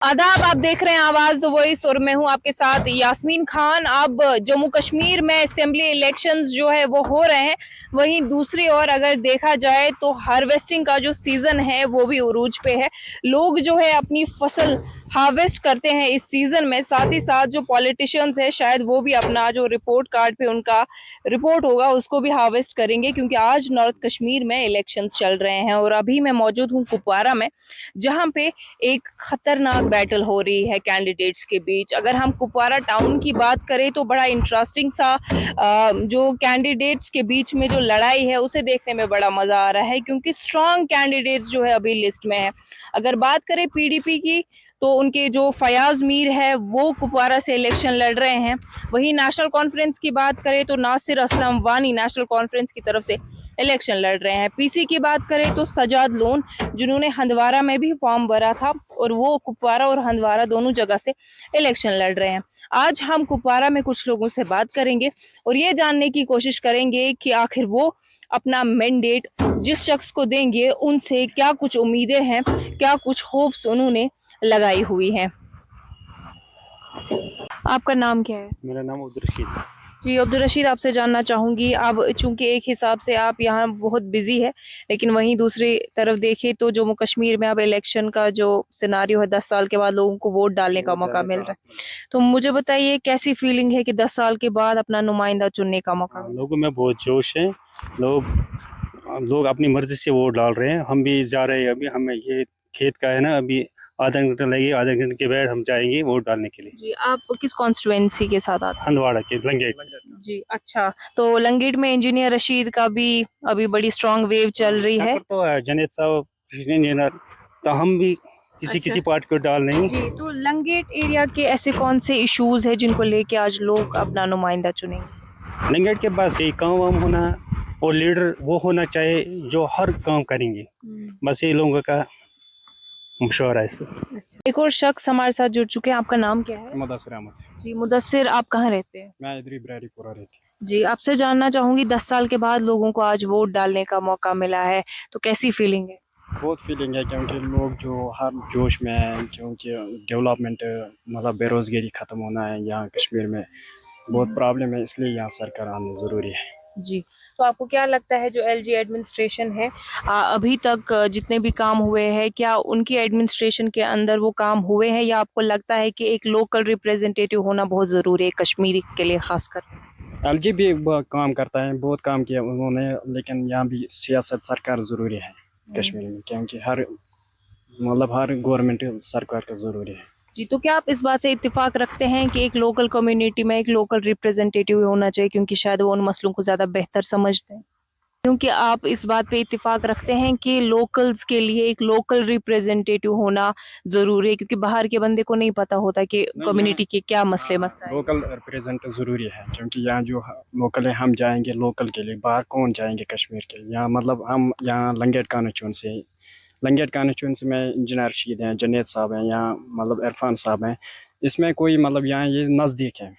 आदाब, आप देख रहे हैं आवाज द वॉइस और मैं हूं आपके साथ यास्मीन खान। अब जम्मू कश्मीर में असेंबली इलेक्शंस जो है वो हो रहे हैं, वहीं दूसरी ओर अगर देखा जाए तो हार्वेस्टिंग का जो सीजन है वो भी उरूज पे है। लोग जो है अपनी फसल हार्वेस्ट करते हैं इस सीजन में, साथ ही साथ जो पॉलिटिशियंस है शायद वो भी अपना जो रिपोर्ट कार्ड पे उनका रिपोर्ट होगा उसको भी हार्वेस्ट करेंगे, क्योंकि आज नॉर्थ कश्मीर में इलेक्शंस चल रहे हैं। और अभी मैं मौजूद हूँ कुपवारा में, जहाँ पे एक खतरनाक बैटल हो रही है कैंडिडेट्स के बीच। अगर हम कुपवारा टाउन की बात करें तो बड़ा इंटरेस्टिंग सा जो कैंडिडेट्स के बीच में जो लड़ाई है उसे देखने में बड़ा मजा आ रहा है, क्योंकि स्ट्रॉन्ग कैंडिडेट्स जो है अभी लिस्ट में है। अगर बात करें पीडीपी की तो उनके जो फयाज मीर है वो कुपवारा से इलेक्शन लड़ रहे हैं। वहीं नेशनल कॉन्फ्रेंस की बात करें तो नासिर असलम वानी नेशनल कॉन्फ्रेंस की तरफ से इलेक्शन लड़ रहे हैं। पीसी की बात करें तो सजाद लोन, जिन्होंने हंदवारा में भी फॉर्म भरा था, और वो कुपवारा और हंदवारा दोनों जगह से इलेक्शन लड़ रहे हैं। आज हम कुपवारा में कुछ लोगों से बात करेंगे और ये जानने की कोशिश करेंगे कि आखिर वो अपना मैंडेट जिस शख्स को देंगे उनसे क्या कुछ उम्मीदें हैं, क्या कुछ होप्स उन्होंने लगाई हुई हैं। आपका नाम क्या है? मेरा नाम अब्दुल रशीद है। जी अब्दुल रशीद, आपसे जानना चाहूँगी, अब चूंकि एक हिसाब से आप यहाँ बहुत बिजी है, लेकिन वहीं दूसरी तरफ देखें तो जम्मू कश्मीर में अब इलेक्शन का जो सिनारियो है, 10 साल के बाद लोगों को वोट डालने का मौका मिल रहा है, तो मुझे बताइए कैसी फीलिंग है कि 10 साल के बाद अपना नुमाइंदा चुनने का मौका मिला? लोगों में बहुत जोश है। लोग अपनी मर्जी से वोट डाल रहे हैं। हम भी जा रहे हैं, अभी हमें ये खेत का है ना, अभी आधा घंटा लगेगा, आधा घंटे के बाद हम जाएंगे वोट डालने के लिए। जी, आप किस कॉन्स्टिट्यूएंसी के साथ आते हैं? हंदवाड़ा के लंगेट। जी अच्छा, तो लंगेट में इंजीनियर रशीद का भी अभी बड़ी स्ट्रांग वेव चल रही है। तो जनेत साहब इंजीनियर, तो हम भी किसी पार्टी को डाल नहीं। जी, तो लंगेट एरिया के ऐसे कौन से इश्यूज है जिनको लेके आज लोग अपना नुमाइंदा चुनेंगे? लंगेट के पास यही काम वाम होना और लीडर वो होना चाहिए जो हर काम करेंगे, बस ये लोगों का मशवरा है इससे। एक और शख्स हमारे साथ जुड़ चुके हैं, आपका नाम क्या है? मुदस्सिर अहमद। जी मुदस्सिर, आप कहाँ रहते हैं? मैं इधर ही बरारीपुरा रहती हूँ। जी, आपसे जानना चाहूंगी, 10 साल के बाद लोगों को आज वोट डालने का मौका मिला है, तो कैसी फीलिंग है? बहुत फीलिंग है, क्योंकि लोग जो हर जोश में हैं, क्योंकि डेवलपमेंट मतलब बेरोज़गारी ख़त्म होना है यहाँ कश्मीर में, बहुत प्रॉब्लम है, इसलिए यहाँ सरकार आना ज़रूरी है। जी, तो आपको क्या लगता है जो एलजी एडमिनिस्ट्रेशन है, अभी तक जितने भी काम हुए हैं, क्या उनकी एडमिनिस्ट्रेशन के अंदर वो काम हुए हैं, या आपको लगता है कि एक लोकल रिप्रेजेंटेटिव होना बहुत ज़रूरी है कश्मीरी के लिए खासकर? एलजी भी काम करता है, बहुत काम किया उन्होंने, लेकिन यहाँ भी सियासत सरकार ज़रूरी है कश्मीर में, क्योंकि हर गवर्नमेंट सरकार का ज़रूरी है। जी, तो क्या आप इस बात से इत्तेफाक रखते हैं कि एक लोकल कम्युनिटी में एक लोकल रिप्रेजेंटेटिव होना चाहिए, क्योंकि शायद वो उन मसलों को ज़्यादा बेहतर समझते हैं? क्योंकि आप इस बात पे इत्तेफाक रखते हैं कि लोकल्स के लिए एक लोकल रिप्रेजेंटेटिव होना ज़रूरी है, क्योंकि बाहर के बंदे को नहीं पता होता कि कम्युनिटी के क्या मसले मसाइल। लोकल रिप्रेजेंट ज़रूरी है, क्योंकि यहाँ जो लोकल है, हम जाएंगे लोकल के लिए, बाहर कौन जाएंगे कश्मीर के? यहाँ मतलब हम यहाँ लंगेट कॉन्स्टिट्यूंसी में इंजीनियर रशीद हैं, जनेत साहब हैं, यहाँ मतलब इरफान साहब हैं, इसमें कोई मतलब यहाँ ये नज़दीक है।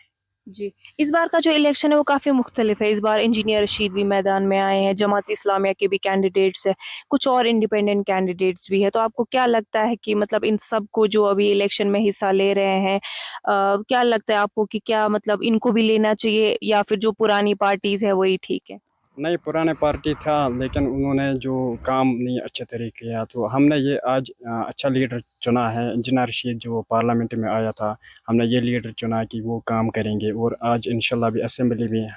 जी, इस बार का जो इलेक्शन है वो काफ़ी मुख्तलिफ है। इस बार इंजीनियर रशीद भी मैदान में आए हैं, जमात इस्लामिया के भी कैंडिडेट्स हैं, कुछ और इंडिपेंडेंट कैंडिडेट्स भी है। तो आपको क्या लगता है कि मतलब इन सब को जो अभी इलेक्शन में हिस्सा ले रहे हैं, क्या लगता है आपको कि क्या मतलब इनको भी लेना चाहिए, या फिर जो पुरानी पार्टीज है वही ठीक है? नहीं, पुराने पार्टी था, लेकिन उन्होंने जो काम नहीं अच्छे तरीके किया, तो हमने ये आज अच्छा लीडर चुना है। इंजीनियर रशीद जो पार्लियामेंट में आया था, हमने ये लीडर चुना कि वो काम करेंगे, और आज इंशाल्लाह भी असेंबली में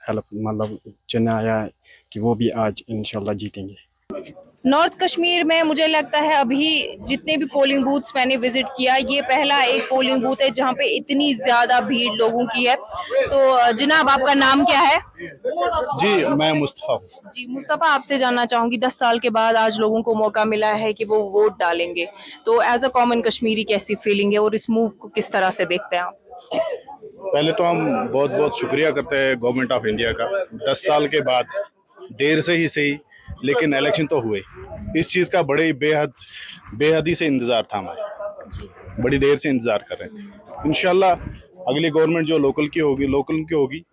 हेल्प मतलब चुना है कि वो भी आज इंशाल्लाह जीतेंगे। नॉर्थ कश्मीर में मुझे लगता है अभी जितने भी पोलिंग बूथ्स मैंने विजिट किया, ये पहला एक पोलिंग बूथ है जहाँ पे इतनी ज्यादा भीड़ लोगों की है। तो जनाब, आपका नाम क्या है? जी, मैं मुस्तफ़ा हूँ। जी मुस्तफ़ा, आपसे जानना चाहूंगी, 10 साल के बाद आज लोगों को मौका मिला है कि वो वोट डालेंगे, तो एज अ कॉमन कश्मीरी कैसी फीलिंग है और इस मूव को किस तरह से देखते हैं आप? पहले तो हम बहुत बहुत शुक्रिया करते हैं गवर्नमेंट ऑफ इंडिया का। 10 साल के बाद, देर से ही सही, लेकिन इलेक्शन तो हुए। इस चीज़ का बड़े बेहदी से इंतज़ार था हमारा, बड़ी देर से इंतज़ार कर रहे थे। इंशाल्लाह अगली गवर्नमेंट जो लोकल की होगी,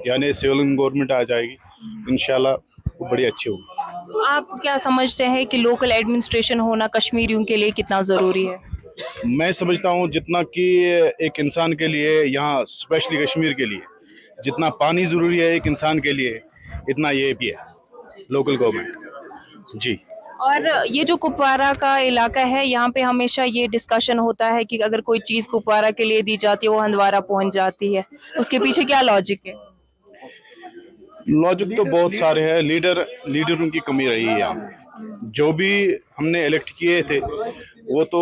यानी सिविल गवर्नमेंट आ जाएगी, इंशाल्लाह वो बड़ी अच्छी होगी। तो आप क्या समझते हैं कि लोकल एडमिनिस्ट्रेशन होना कश्मीरियों के लिए कितना ज़रूरी है? मैं समझता हूँ जितना कि एक इंसान के लिए यहाँ स्पेशली कश्मीर के लिए जितना पानी ज़रूरी है एक इंसान के लिए, इतना ये भी है लोकल गवर्नमेंट। जी। और ये जो कुपवारा का इलाका है, यहाँ पे हमेशा ये डिस्कशन होता है कि अगर कोई चीज़ कुपवारा के लिए दी जाती है वो हंदवारा पहुंच जाती है, उसके पीछे क्या लॉजिक है? लॉजिक तो बहुत सारे हैं, लीडरों की कमी रही है यहाँ पे। जो भी हमने इलेक्ट किए थे वो तो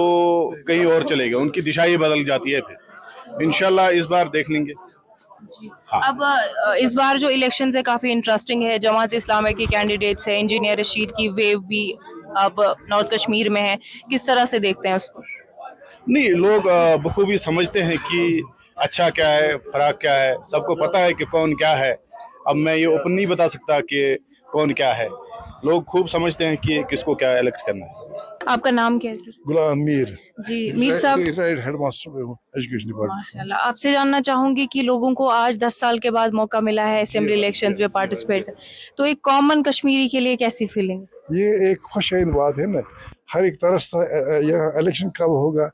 कहीं और चले गए, उनकी दिशा ही बदल जाती है। फिर इंशाल्लाह इस बार देख लेंगे। अब इस बार जो इलेक्शंस है काफी इंटरेस्टिंग है, जमात इस्लामी के कैंडिडेट्स है, इंजीनियर रशीद की वेव भी अब नॉर्थ कश्मीर में है, किस तरह से देखते हैं उसको? नहीं, लोग बखूबी समझते हैं कि अच्छा क्या है, फराक क्या है, सबको पता है कि कौन क्या है। अब मैं ये ओपन नहीं बता सकता कि कौन क्या है, लोग खूब समझते हैं कि किसको क्या इलेक्ट करना है। आपका नाम क्या है सर? गुलाम मीर। जी मीर साहब, रिटायर्ड हेड मास्टर में हूँ एजुकेशन डिपार्टमेंट। माशाल्लाह, आपसे जानना चाहूंगी कि लोगों को आज 10 साल के बाद मौका मिला है असेंबली इलेक्शंस में पार्टिसिपेट, तो एक कॉमन कश्मीरी के लिए कैसी फीलिंग? ये एक खुशहाल बात है ना, हर एक तरह से यहाँ इलेक्शन कब होगा,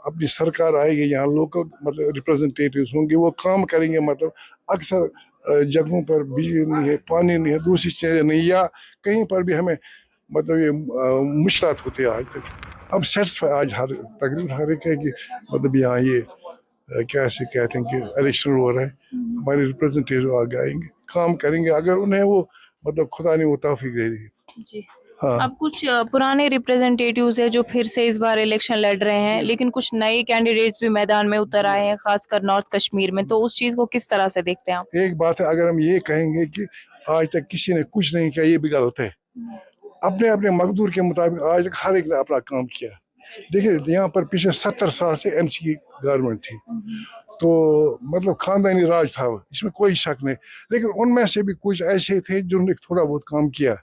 अपनी सरकार आएगी, यहाँ लोकल मतलब रिप्रेजेंटेटिव्स होंगे, वो काम करेंगे। मतलब अक्सर जगहों पर बिजली नहीं है, पानी नहीं है, दूसरी चीज़ें नहीं, या कहीं पर भी हमें मतलब ये मुश्किलात होती है आज तक। अब सेटिस्फाई आज तकरीबन हर एक है कि मतलब यहाँ ये कैसे कहते हैं कि इलेक्शन हो रहा है, हमारे रिप्रेजेंटेटिव आगे आएंगे, काम करेंगे, अगर उन्हें वो मतलब खुदा ने वो तौफीक दे दी। जी। हाँ। अब कुछ पुराने रिप्रेजेंटेटिव्स है जो फिर से इस बार इलेक्शन लड़ रहे हैं, लेकिन कुछ नए कैंडिडेट्स भी मैदान में उतर आए हैं, खासकर नॉर्थ कश्मीर में, तो उस चीज को किस तरह से देखते हैं आप? एक बात है, अगर हम ये कहेंगे कि आज तक किसी ने कुछ नहीं किया, ये भी गलत है। अपने अपने मकदूर के मुताबिक आज तक हर एक ने अपना काम किया। देखिए यहाँ पर पिछले 70 साल से एनसी की गवर्नमेंट थी, तो मतलब खानदानी राज था, इसमें कोई शक नहीं, लेकिन उनमें से भी कुछ ऐसे थे जिन्होंने थोड़ा बहुत काम किया।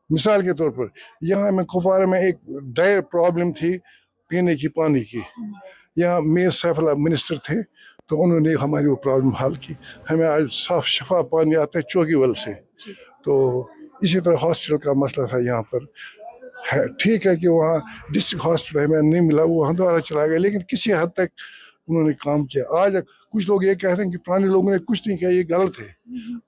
मिसाल के तौर पर यहाँ में कुपवारा में एक डायर प्रॉब्लम थी पीने की पानी की, यहाँ मीर सैफुल्लाह मिनिस्टर थे, तो उन्होंने हमारी वो प्रॉब्लम हल की, हमें आज साफ शफा पानी आता है चौकीवल से। तो इसी तरह हॉस्पिटल का मसला था यहाँ पर, है ठीक है कि वहाँ डिस्ट्रिक्ट हॉस्पिटल हमें नहीं मिला, वो हंदवारा चला गया, लेकिन किसी हद तक उन्होंने काम किया। आज कुछ लोग ये कहते हैं कि पुराने लोगों ने कुछ नहीं किया, ये गलत है।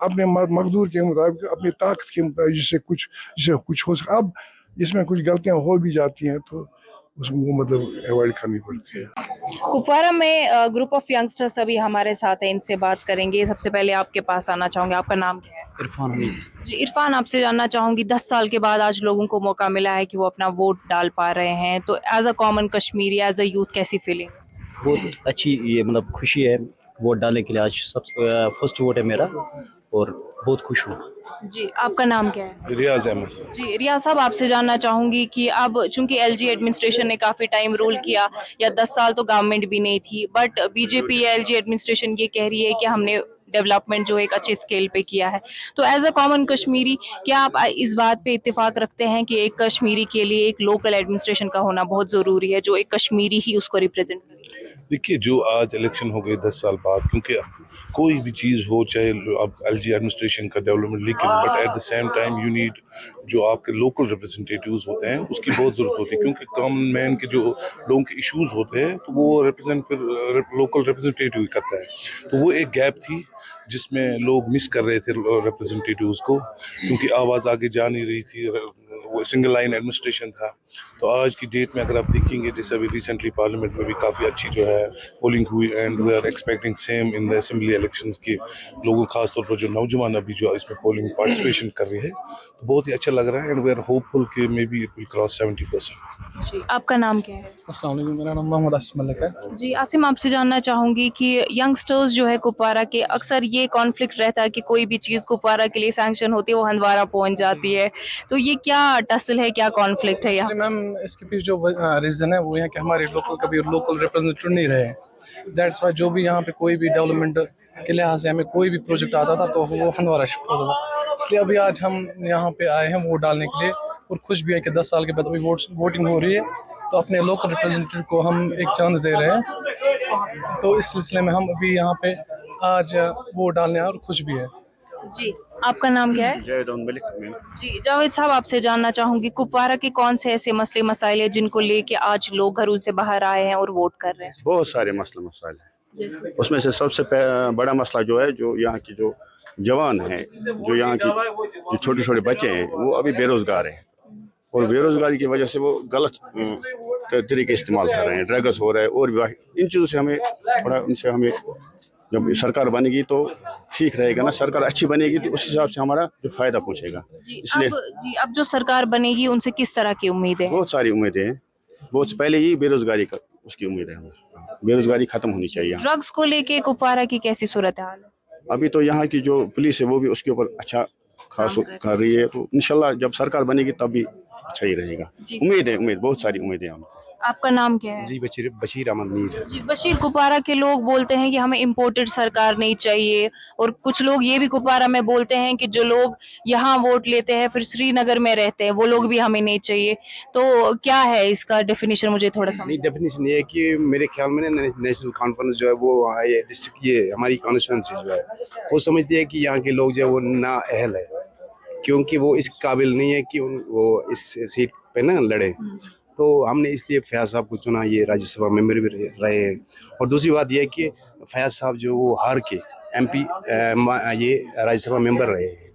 अपने मकदूर के मुताबिक, अपनी ताकत के मुताबिक जिससे कुछ हो सके। अब इसमें कुछ गलतियाँ हो भी जाती हैं तो उसको मतलब अवॉइड करनी पड़ती है। कुपवारा में ग्रुप ऑफ यंगस्टर्स अभी हमारे साथ हैं, इनसे बात करेंगे। सबसे पहले आपके पास आना चाहूंगा, आपका नाम क्या है? इरफान हमीद। जी इरफान, आपसे जानना चाहूंगी 10 साल के बाद आज लोगों को मौका मिला है कि वो अपना वोट डाल पा रहे हैं, तो as a common Kashmiri, as a youth, कैसी फीलिंग? बहुत अच्छी ये मतलब खुशी है वोट डालने के लिए। आज फर्स्ट वोट है मेरा और बहुत खुश हूँ। जी आपका नाम क्या है? रियाज अहमद। जी रियाज साहब, आपसे जानना चाहूंगी कि अब चूंकि एलजी एडमिनिस्ट्रेशन ने काफी टाइम रूल किया, या 10 साल तो गवर्नमेंट भी नहीं थी, बट बीजेपी या एलजी एडमिनिस्ट्रेशन ये कह रही है कि हमने डेवलपमेंट जो एक अच्छे स्केल पे किया है, तो एज अ कॉमन कश्मीरी क्या आप इस बात पे इत्तेफाक रखते हैं कि एक कश्मीरी के लिए एक लोकल एडमिनिस्ट्रेशन का होना बहुत जरूरी है, जो एक कश्मीरी ही उसको रिप्रेजेंट करे? देखिए, जो आज इलेक्शन हो गए 10 साल बाद, क्योंकि कोई भी चीज़ हो, चाहे अब एलजी एडमिनिस्ट्रेशन का डेवलपमेंट, लेकिन but at the same time you need जो आपके लोकल रिप्रेजेंटेटिव्स होते हैं उसकी बहुत ज़रूरत होती है, क्योंकि कॉमन मैन के जो लोगों के इश्यूज होते हैं तो वो रिप्रेजेंट लोकल रिप्रेजेंटेटिव करता है। तो वो एक गैप थी जिसमें लोग मिस कर रहे थे रिप्रेजेंटेटिव्स को, क्योंकि आवाज़ आगे जा नहीं रही थी, वो सिंगल लाइन एडमिनिस्ट्रेशन था। तो आज की डेट में अगर आप देखेंगे, जैसे अभी रिसेंटली पार्लियामेंट में भी काफ़ी अच्छी जो है पोलिंग हुई, and we are expecting same in the assembly elections के लोगों, खासतौर पर जो नौजवान अभी जो इसमें पोलिंग पार्टिसिपेशन कर रहे हैं, तो बहुत ही अच्छा लग रहा है, एंड वी आर होपफुल कि may be it will cross 70%। जी आपका नाम क्या है? अस्सलाम वालेकुम, मेरा नाम मोहम्मद आसिम मलिक है। जी आसिम, आपसे जानना चाहूंगी कि यंगस्टर्स जो है कुपवारा के, अक्सर ये कॉन्फ्लिक्ट रहता है कि कोई भी चीज़ कुपवारा के लिए सैंक्शन होती है वो हंदवारा पहुंच जाती है, तो ये क्या टसल है, क्या कॉन्फ्लिक्ट है यहाँ? मैम इसके पीछे जो रीज़न है वो है कि हमारे कभी लोकल रिप्रेजेंटेटिव नहीं रहे। दैट्स वाई जो भी यहाँ पे कोई भी डेवलपमेंट के लिहाज से हमें कोई भी प्रोजेक्ट आता था तो वो हंदवारा शिफ्ट होता था। इसलिए अभी आज हम यहाँ पे आए हैं वोट डालने के लिए, और खुश भी है कि 10 साल के बाद अभी वोटिंग हो रही है, तो अपने लोकल रिप्रेजेंटेटिव को हम एक चांस दे रहे हैं। तो इस सिलसिले में हम अभी यहाँ पे आज वोट डालने आए और खुश भी है। जी आपका नाम क्या है? जावेद मलिक मैम। जी जावेद साहब, आपसे जानना चाहूंगी कुपवारा के कौन से ऐसे मसले मसाइल हैं जिनको लेके आज लोग घरों से बाहर आए हैं और वोट कर रहे हैं? बहुत सारे मसले मसाइल हैं, उसमें से सबसे बड़ा मसला जो है, जो यहाँ की जो जवान हैं, जो यहाँ की जो छोटे छोटे बच्चे हैं, वो अभी बेरोजगार हैं, और बेरोजगारी की वजह से वो गलत तरीके इस्तेमाल कर रहे हैं, ड्रग्स हो रहा है, और इन चीज़ों से हमें थोड़ा, उनसे हमें, जब सरकार बनेगी तो ठीक रहेगा ना, सरकार अच्छी बनेगी तो उस हिसाब से हमारा जो फायदा पहुंचेगा। इसलिए अब जो सरकार बनेगी उनसे किस तरह की उम्मीदें हैं? बहुत सारी उम्मीदें हैं, बहुत से पहले ही बेरोजगारी का उसकी उम्मीद है हमें, बेरोजगारी खत्म होनी चाहिए। ड्रग्स को लेके कुपवारा की कैसी सूरत हाल है? अभी तो यहाँ की जो पुलिस है वो भी उसके ऊपर अच्छा खास कर रही है, तो इंशाल्लाह जब सरकार बनेगी तब भी अच्छा ही रहेगा। उम्मीद, बहुत सारी उम्मीदें हैं हमको। आपका नाम क्या है? जी बशीर अहमद मीर। जी बशीर, कुपवारा के लोग बोलते हैं कि हमें इम्पोर्टेड सरकार नहीं चाहिए, और कुछ लोग ये भी कुपवारा में बोलते हैं कि जो लोग यहाँ वोट लेते हैं फिर श्रीनगर में रहते हैं वो लोग भी हमें नहीं चाहिए। तो क्या है इसका डेफिनेशन, मुझे थोड़ा सा? नहीं, डेफिनेशन ये है कि मेरे ख्याल में ना नेशनल कॉन्फ्रेंस जो है वो ये डिस्ट्रिक्ट, ये हमारी कॉन्स्टिट्यूंसी जो है वो समझती है कि यहाँ के लोग जो है वो ना अहल है, क्योंकि वो इस काबिल नहीं है कि वो इस सीट पे ना लड़े। तो हमने इसलिए फैयाज साहब को चुना, ये राज्यसभा मेंबर भी रहे हैं। और दूसरी बात ये है कि फैयाज साहब जो वो हार के MP ये राज्यसभा मेंबर रहे हैं,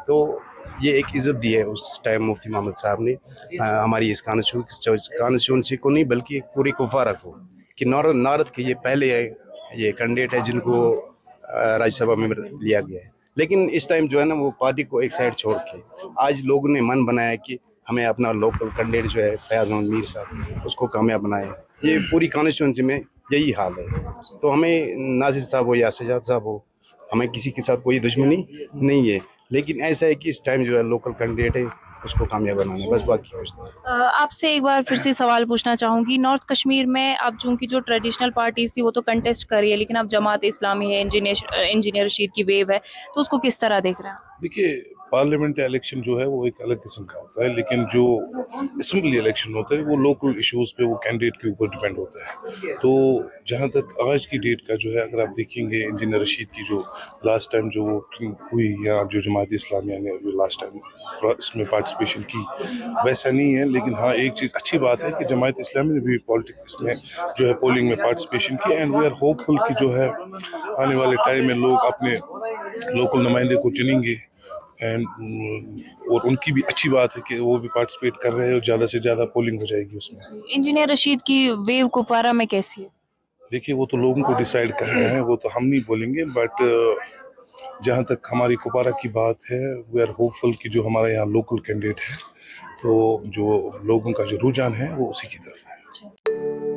तो ये एक इज़्ज़त दी है उस टाइम मुफ्ती मोहम्मद साहब ने हमारी इस कॉन्स्टिट्यूंसी को नहीं बल्कि पूरी कुपवारा को, कि नॉर्थ के ये पहले ये कैंडिडेट है जिनको राज्यसभा मेंबर लिया गया है। लेकिन इस टाइम जो है ना वो पार्टी को एक साइड छोड़ के आज लोगों ने मन बनाया कि हमें अपना लोकल कैंडिडेट जो है फैयाज अहमद मीर साहब, उसको कामयाब बनाए। ये पूरी कॉन्स्टिट्यूंसी में यही हाल है। तो हमें नासिर साहब हो या सजाद साहब हो, हमें किसी के साथ कोई दुश्मनी नहीं है, लेकिन ऐसा है कि इस टाइम जो है लोकल कैंडिडेट है उसको कामयाब बनाना, बस बाकी कुछ नहीं। आपसे एक बार फिर से सवाल पूछना चाहूँगी, नॉर्थ कश्मीर में अब चूँकि जो ट्रेडिशनल पार्टीज थी वो तो कंटेस्ट कर रही है, लेकिन अब जमात इस्लामी है, इंजीनियर रशीद की वेव है, तो उसको किस तरह देख रहे हैं? देखिए, पार्लियामेंट इलेक्शन जो है वो एक अलग किस्म का होता है, लेकिन जो असेंबली इलेक्शन होता है वो लोकल इश्यूज पे वो कैंडिडेट के ऊपर डिपेंड होता है। तो जहाँ तक आज की डेट का जो है, अगर आप देखेंगे इंजीनियर रशीद की जो लास्ट टाइम जो वोटिंग हुई या जो जमात इस्लामिया ने लास्ट टाइम इसमें पार्टिसिपेशन की, वैसा नहीं है। लेकिन हाँ, एक चीज़ अच्छी बात है कि जमात इस्लामी ने भी पॉलिटिक्स में जो है पोलिंग में पार्टिसिपेशन की, एंड वी आर होपफुल कि जो है आने वाले टाइम में लोग अपने लोकल नुमाइंदे को चुनेंगे, एंड और उनकी भी अच्छी बात है कि वो भी पार्टिसिपेट कर रहे हैं और ज़्यादा से ज़्यादा पोलिंग हो जाएगी उसमें। इंजीनियर रशीद की वेव कुपवारा में कैसी है? देखिए, वो तो लोगों को डिसाइड करना है, वो तो हम नहीं बोलेंगे, बट जहाँ तक हमारी कुपवारा की बात है, वी आर होपफुल कि जो हमारा यहाँ लोकल कैंडिडेट है, तो जो लोगों का जो रुझान है वो उसी की तरफ है।